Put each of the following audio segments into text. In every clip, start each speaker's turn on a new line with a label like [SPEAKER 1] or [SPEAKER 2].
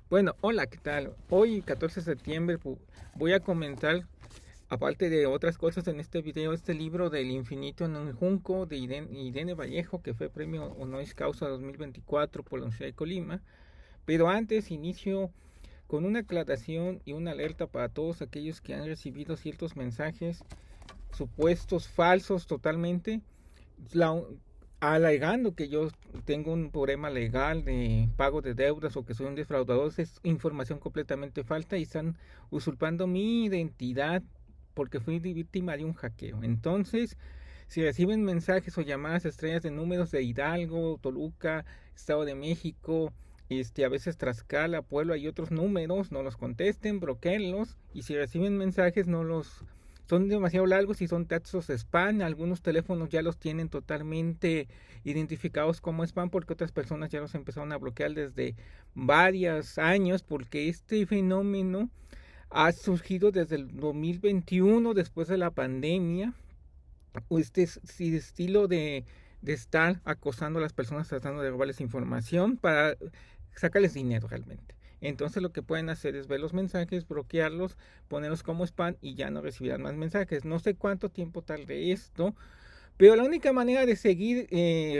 [SPEAKER 1] Bueno, hola, ¿qué tal? Hoy, 14 de septiembre, voy a comentar, aparte de otras cosas en este video, este libro del infinito en un junco de Irene Vallejo, que fue premio honoris causa 2024 por la Universidad de Colima. Pero antes inicio con una aclaración y una alerta para todos aquellos que han recibido ciertos mensajes supuestos falsos totalmente, la- alegando que yo tengo un problema legal de pago de deudas o que soy un defraudador. Es información completamente falsa y están usurpando mi identidad porque fui víctima de un hackeo. Entonces, si reciben mensajes o llamadas extrañas de números de Hidalgo, Toluca, Estado de México, a veces Tlaxcala, Puebla y otros números, no los contesten, bloqueenlos. Y si reciben mensajes, no los son demasiado largos y son textos spam. Algunos teléfonos ya los tienen totalmente identificados como spam porque otras personas ya los empezaron a bloquear desde varios años, porque este fenómeno ha surgido desde el 2021, después de la pandemia. Estilo de estar acosando a las personas tratando de robarles información para sacarles dinero realmente. Entonces lo que pueden hacer es ver los mensajes, bloquearlos, ponerlos como spam y ya no recibirán más mensajes. No sé cuánto tiempo tarde esto, pero la única manera de seguir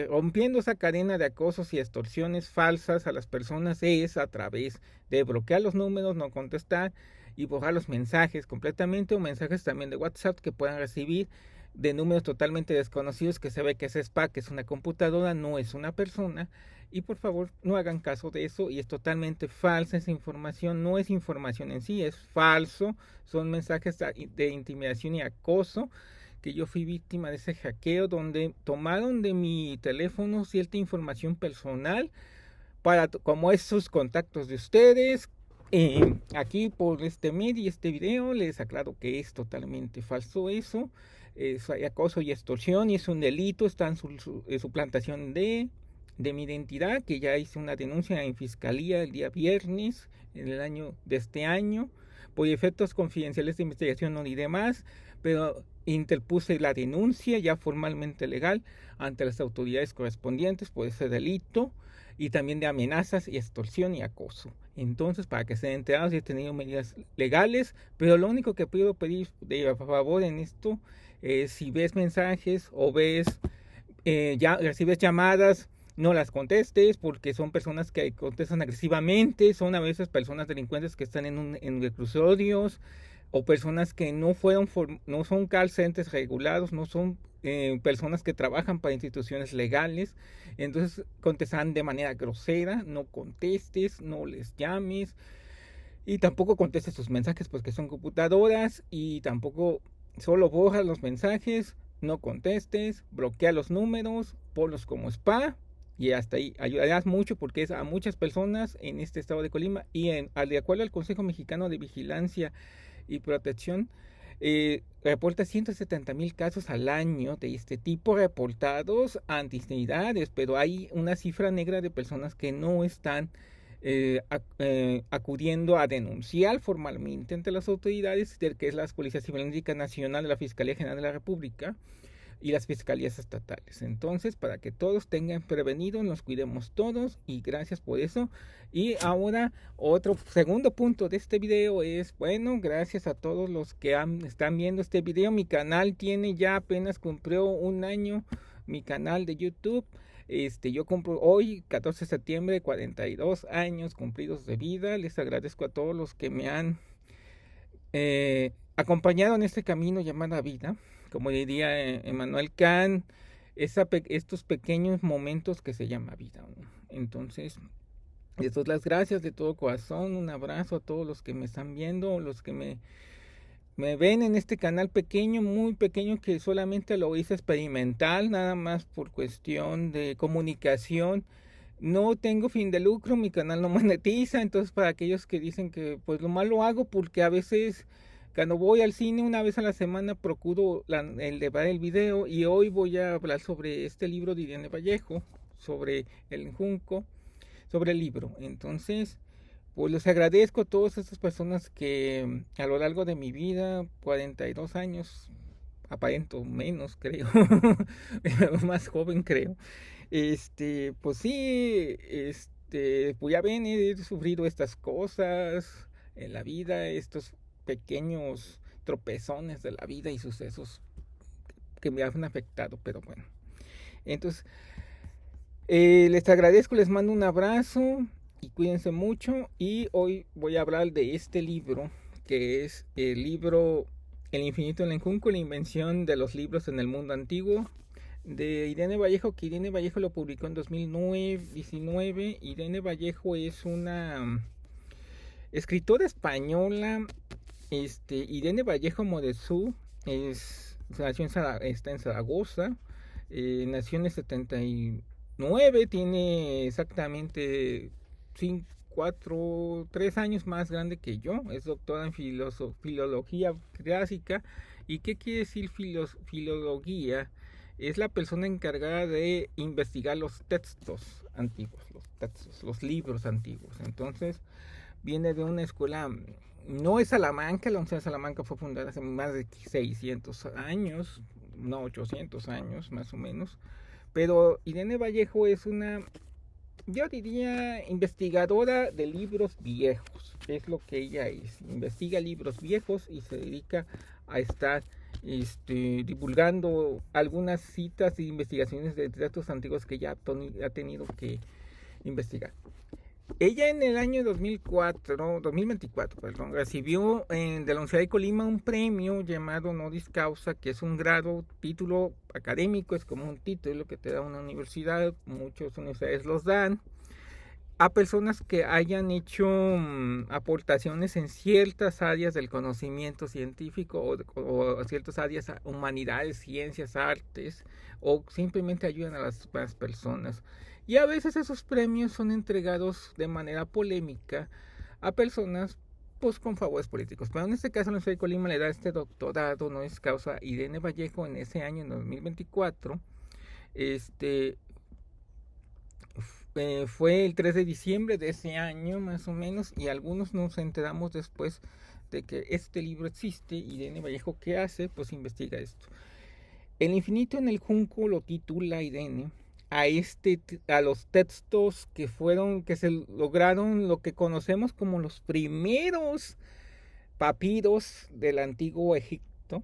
[SPEAKER 1] rompiendo esa cadena de acosos y extorsiones falsas a las personas es a través de bloquear los números, no contestar y borrar los mensajes completamente, o mensajes también de WhatsApp que puedan recibir de números totalmente desconocidos, que se ve que es spam, que es una computadora, no es una persona. Y por favor no hagan caso de eso, y es totalmente falsa esa información. No es información en sí, es falso. Son mensajes de intimidación y acoso, que yo fui víctima de ese hackeo donde tomaron de mi teléfono cierta información personal para como esos contactos de ustedes. Aquí por este medio y este video les aclaro que es totalmente falso eso. Es acoso y extorsión y es un delito. Está en suplantación de mi identidad, que ya hice una denuncia en fiscalía el día viernes en el año de este año por efectos confidenciales de investigación. No diré más, pero interpuse la denuncia ya formalmente legal ante las autoridades correspondientes por ese delito, y también de amenazas y extorsión y acoso. Entonces, para que estén enterados, he tenido medidas legales, pero lo único que puedo pedir de favor en esto es, si ves mensajes o ves, ya recibes llamadas, no las contestes, porque son personas que contestan agresivamente. Son a veces personas delincuentes que están en reclusorios, o personas que no son call centers regulados, no son personas que trabajan para instituciones legales. Entonces contestan de manera grosera. No contestes, no les llames, y tampoco contestes sus mensajes porque son computadoras, y tampoco solo borra los mensajes. No contestes, bloquea los números, ponlos como spam, y hasta ahí ayudarás mucho, porque es a muchas personas en este estado de Colima. Y de acuerdo al Consejo Mexicano de Vigilancia y Protección, reporta 170,000 casos al año de este tipo reportados ante instituciones, pero hay una cifra negra de personas que no están acudiendo a denunciar formalmente ante las autoridades, que es la Policía Cibernética Nacional, de la Fiscalía General de la República y las fiscalías estatales. Entonces, para que todos tengan prevenido, nos cuidemos todos, y gracias por eso. Y ahora, otro segundo punto de este video es, bueno, gracias a todos los que están viendo este video. Mi canal tiene ya, apenas cumplió un año, mi canal de YouTube. Yo cumplo hoy, 14 de septiembre, 42 años cumplidos de vida. Les agradezco a todos los que me han acompañado en este camino llamado vida. Como diría Emmanuel Kant, estos pequeños momentos que se llama vida, ¿no? Entonces, les doy las gracias de todo corazón. Un abrazo a todos los que me están viendo, los que me ven en este canal pequeño, muy pequeño, que solamente lo hice experimental, nada más por cuestión de comunicación. No tengo fin de lucro, mi canal no monetiza. Entonces, para aquellos que dicen que pues lo malo hago, porque a veces cuando voy al cine una vez a la semana procuro elevar el video, y hoy voy a hablar sobre este libro de Irene Vallejo, sobre el junco, sobre el libro. Entonces, pues les agradezco a todas estas personas que a lo largo de mi vida, 42 años, aparento menos, creo, más joven, creo. Pues sí, pues ya ven, he sufrido estas cosas en la vida, estos pequeños tropezones de la vida y sucesos que me han afectado, pero bueno. Entonces, les agradezco, les mando un abrazo y cuídense mucho. Y hoy voy a hablar de este libro, que es el libro El infinito en el junco, la invención de los libros en el mundo antiguo, de Irene Vallejo, que Irene Vallejo lo publicó en 2019. Irene Vallejo es una escritora española. Irene Vallejo Modesú nació está en Zaragoza, nació en el 79, tiene exactamente 3 años más grande que yo, es doctora en filología clásica. ¿Y qué quiere decir filología? Es la persona encargada de investigar los textos antiguos, los libros antiguos. Entonces, viene de una escuela, no es Salamanca, la Universidad de Salamanca fue fundada hace más de 600 años, no 800 años más o menos, pero Irene Vallejo es una, yo diría, investigadora de libros viejos, es lo que ella es, investiga libros viejos y se dedica a estar divulgando algunas citas e investigaciones de textos antiguos que ya ha tenido que investigar. Ella en el año 2024, recibió de la Universidad de Colima un premio llamado Honoris Causa, que es un grado, título académico, es como un título que te da una universidad, muchas universidades los dan, a personas que hayan hecho aportaciones en ciertas áreas del conocimiento científico o ciertas áreas, humanidades, ciencias, artes, o simplemente ayudan a las personas. Y a veces esos premios son entregados de manera polémica a personas pues con favores políticos. Pero en este caso la Universidad de Colima le da este doctorado, no es causa, Irene Vallejo en ese año, en 2024. Fue el 3 de diciembre de ese año más o menos, y algunos nos enteramos después de que este libro existe. Irene Vallejo, ¿qué hace? Pues investiga esto. El infinito en el junco lo titula Irene a los textos que se lograron, lo que conocemos como los primeros papiros del antiguo Egipto.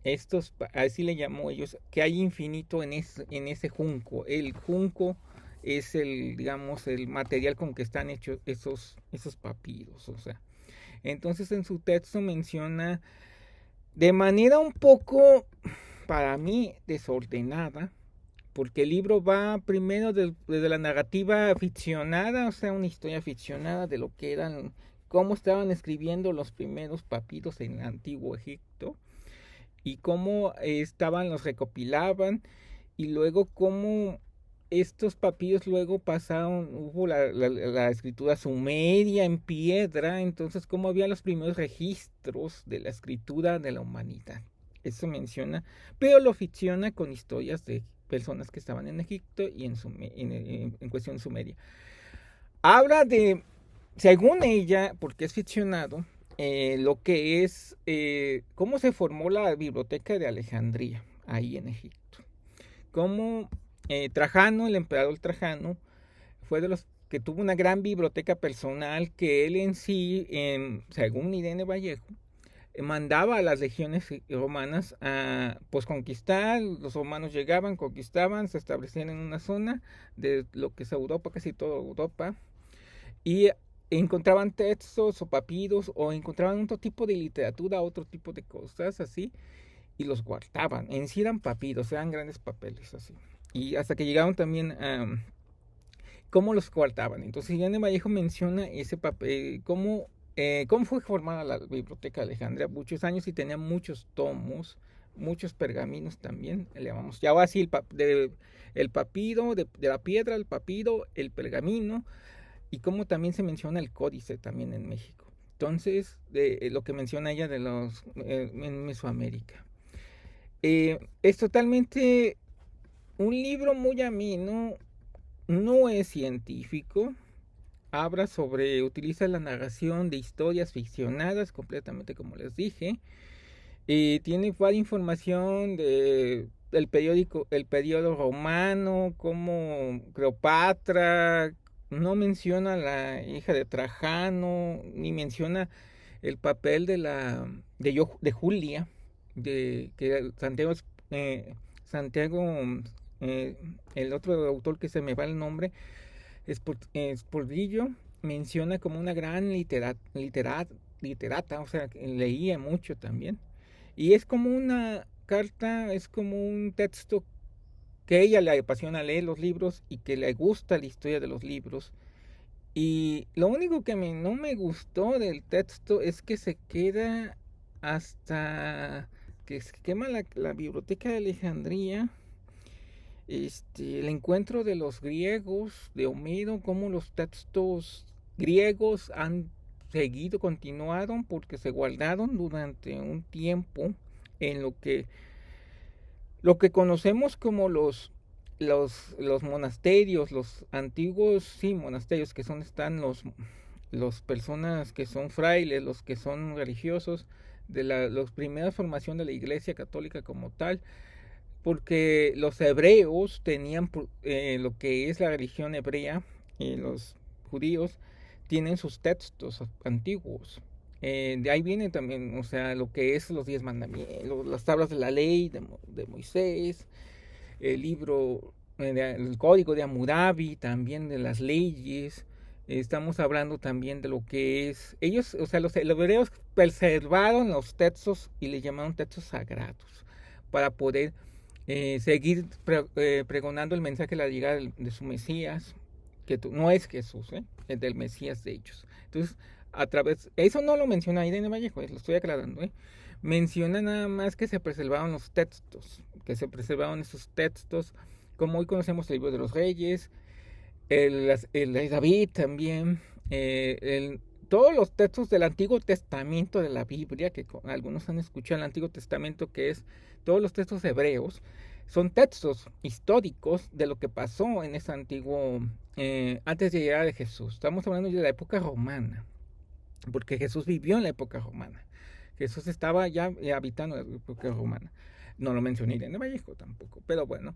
[SPEAKER 1] Estos, así le llamó ellos, que hay infinito en ese junco. El junco es digamos, el material con que están hechos esos papiros, o sea. Entonces en su texto menciona de manera un poco, para mí, desordenada, porque el libro va primero desde la narrativa ficcionada, o sea, una historia ficcionada de lo que eran, cómo estaban escribiendo los primeros papiros en el antiguo Egipto, y cómo los recopilaban, y luego cómo estos papiros luego pasaron, hubo la escritura sumeria en piedra, entonces cómo había los primeros registros de la escritura de la humanidad. Eso menciona, pero lo ficciona con historias de personas que estaban en Egipto y en cuestión sumeria. Habla de, según ella, porque es ficcionado, lo que es, cómo se formó la biblioteca de Alejandría, ahí en Egipto. Cómo Trajano, el emperador Trajano, fue de los que tuvo una gran biblioteca personal, que él en sí, según Irene Vallejo, mandaba a las legiones romanas a pues conquistar. Los romanos llegaban, conquistaban, se establecían en una zona de lo que es Europa, casi toda Europa, y encontraban textos o papiros, o encontraban otro tipo de literatura, otro tipo de cosas así, y los guardaban. En sí eran papiros, eran grandes papeles así. Y hasta que llegaron también a cómo los guardaban. Entonces Irene Vallejo menciona ese papel, cómo fue formada la Biblioteca de Alejandría, muchos años, y tenía muchos tomos, muchos pergaminos también, le llamamos. Ya va así el papiro, de la piedra, el papiro, el pergamino, y cómo también se menciona el códice también en México. Entonces, lo que menciona ella de los en Mesoamérica. Es totalmente un libro muy ameno, no es científico. Utiliza la narración de historias ficcionadas completamente, como les dije. Tiene varias información del periodo romano, como Cleopatra, no menciona a la hija de Trajano, ni menciona el papel de Julia, de que Santiago, Santiago, eh, el otro autor que se me va el nombre, Sporbrillo, menciona como una gran literata, o sea, que leía mucho también. Y es como una carta, es como un texto que a ella le apasiona leer los libros y que le gusta la historia de los libros. Y lo único que no me gustó del texto es que se queda hasta que se quema la biblioteca de Alejandría. El encuentro de los griegos, de Homero, cómo los textos griegos han seguido, continuaron, porque se guardaron durante un tiempo en lo que conocemos como los monasterios, los antiguos, sí, monasterios, que están los personas que son frailes, los que son religiosos, de la primera formación de la Iglesia Católica como tal, porque los hebreos tenían lo que es la religión hebrea, y los judíos tienen sus textos antiguos. De ahí viene también, o sea, lo que es los 10 mandamientos, las tablas de la ley de Moisés, el libro, el código de Hammurabi, también de las leyes. Estamos hablando también de lo que es, ellos, o sea, los hebreos preservaron los textos y le llamaron textos sagrados para poder seguir pregonando el mensaje de la llegada de su Mesías, que no es Jesús, es del Mesías de ellos. Entonces, eso no lo menciona Irene Vallejo, lo estoy aclarando, menciona nada más que se preservaron los textos, que se preservaron esos textos, como hoy conocemos el libro de los Reyes, el rey David también, todos los textos del Antiguo Testamento de la Biblia, que algunos han escuchado el Antiguo Testamento, que es todos los textos hebreos, son textos históricos de lo que pasó en ese antiguo, antes de llegar a Jesús. Estamos hablando de la época romana, porque Jesús vivió en la época romana. Jesús estaba ya habitando la época romana. No lo mencioné en el Vallejo tampoco, pero bueno.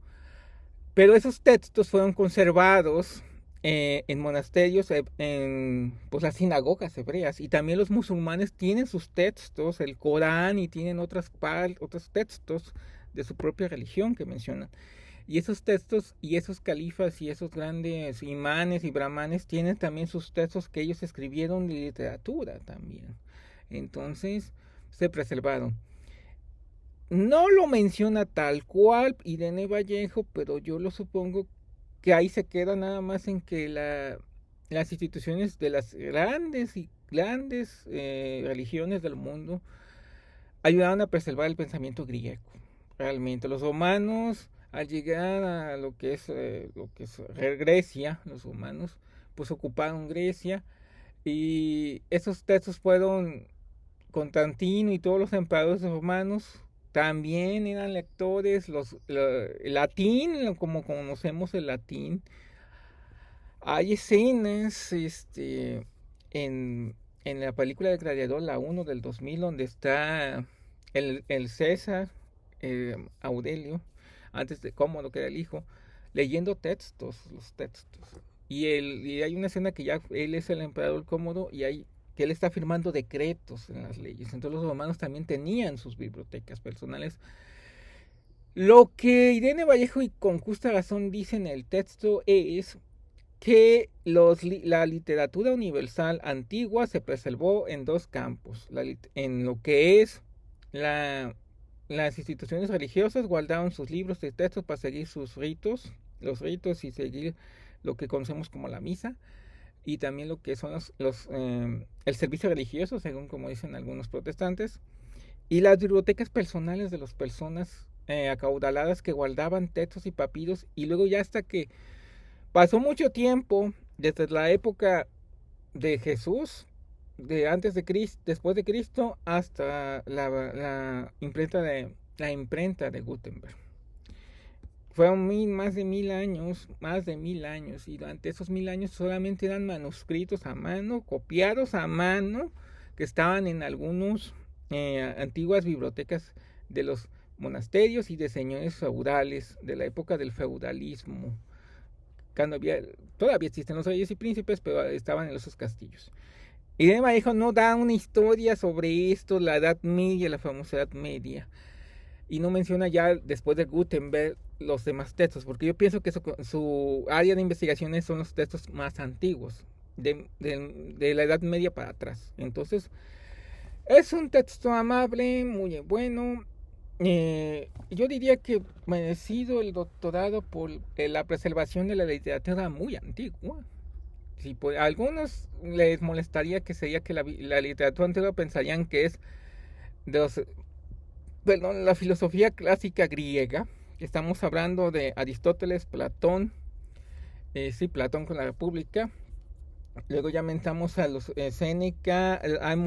[SPEAKER 1] Pero esos textos fueron conservados en monasterios, en pues, las sinagogas hebreas, y también los musulmanes tienen sus textos, el Corán, y tienen otros textos de su propia religión que mencionan. Y esos textos y esos califas y esos grandes imanes y brahmanes tienen también sus textos que ellos escribieron de literatura también. Entonces se preservaron. No lo menciona tal cual Irene Vallejo, pero yo lo supongo que ahí se queda nada más en que las instituciones de las grandes religiones del mundo ayudaron a preservar el pensamiento griego. Realmente los romanos, al llegar a lo que es Grecia, los romanos pues ocuparon Grecia, y esos textos fueron Constantino y todos los emperadores romanos también eran lectores, el latín, como conocemos el latín. Hay escenas en la película de Gladiador, la 1 del 2000, donde está el César, Aurelio, antes de Cómodo, que era el hijo, leyendo los textos. Y hay una escena que ya él es el emperador Cómodo y hay que él está firmando decretos en las leyes. Entonces los romanos también tenían sus bibliotecas personales. Lo que Irene Vallejo y con justa razón dice en el texto es que la literatura universal antigua se preservó en dos campos. En lo que es las instituciones religiosas guardaron sus libros de textos para seguir los ritos y seguir lo que conocemos como la misa, y también lo que son el servicio religioso, según como dicen algunos protestantes, y las bibliotecas personales de las personas acaudaladas que guardaban textos y papiros, y luego ya hasta que pasó mucho tiempo, desde la época de Jesús, de antes de Cristo, después de Cristo, hasta la imprenta de Gutenberg. Fueron más de 1000 años, y durante esos 1000 años solamente eran manuscritos a mano, copiados a mano, que estaban en algunas antiguas bibliotecas de los monasterios y de señores feudales, de la época del feudalismo. cuando todavía existen los reyes y príncipes, pero estaban en esos castillos. Y de Vallejo no da una historia sobre esto, la Edad Media, la famosa Edad Media. Y no menciona ya después de Gutenberg los demás textos, porque yo pienso que su área de investigaciones son los textos más antiguos, de la Edad Media para atrás. Entonces, es un texto amable, muy bueno. Yo diría que merecido el doctorado por la preservación de la literatura muy antigua. Si pues, a algunos les molestaría que sería que la literatura antigua pensarían que es de la filosofía clásica griega. Estamos hablando de Aristóteles, Platón, sí, Platón con la República. Luego ya mentamos a los Séneca.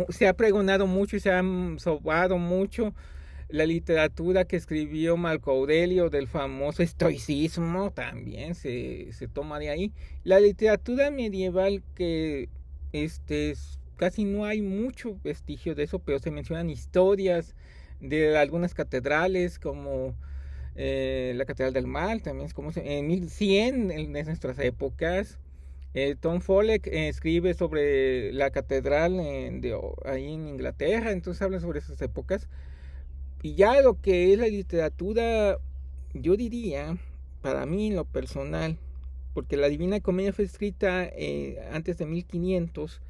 [SPEAKER 1] Se ha pregonado mucho y se ha sobado mucho la literatura que escribió Marco Aurelio del famoso estoicismo, también se toma de ahí. La literatura medieval que casi no hay mucho vestigio de eso, pero se mencionan historias de algunas catedrales como la Catedral del Mar, también es como en 1100 en nuestras épocas. Tom Follett escribe sobre la catedral ahí en Inglaterra, entonces habla sobre esas épocas. Y ya lo que es la literatura, yo diría, para mí en lo personal, porque la Divina Comedia fue escrita antes de 1500,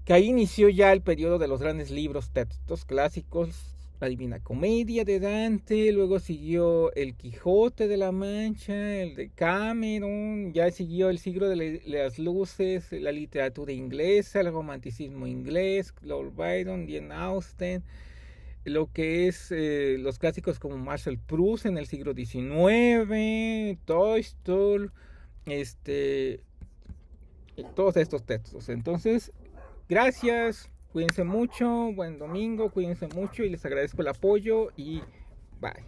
[SPEAKER 1] que ahí inició ya el periodo de los grandes libros, textos clásicos, la Divina Comedia de Dante, luego siguió el Quijote de la Mancha, el de Cameron, ya siguió el siglo de las luces, la literatura inglesa, el romanticismo inglés, Lord Byron, Jane Austen, lo que es los clásicos como Marcel Proust en el siglo XIX, Tolstoy, todos estos textos. Entonces, gracias, cuídense mucho, buen domingo, cuídense mucho y les agradezco el apoyo y bye.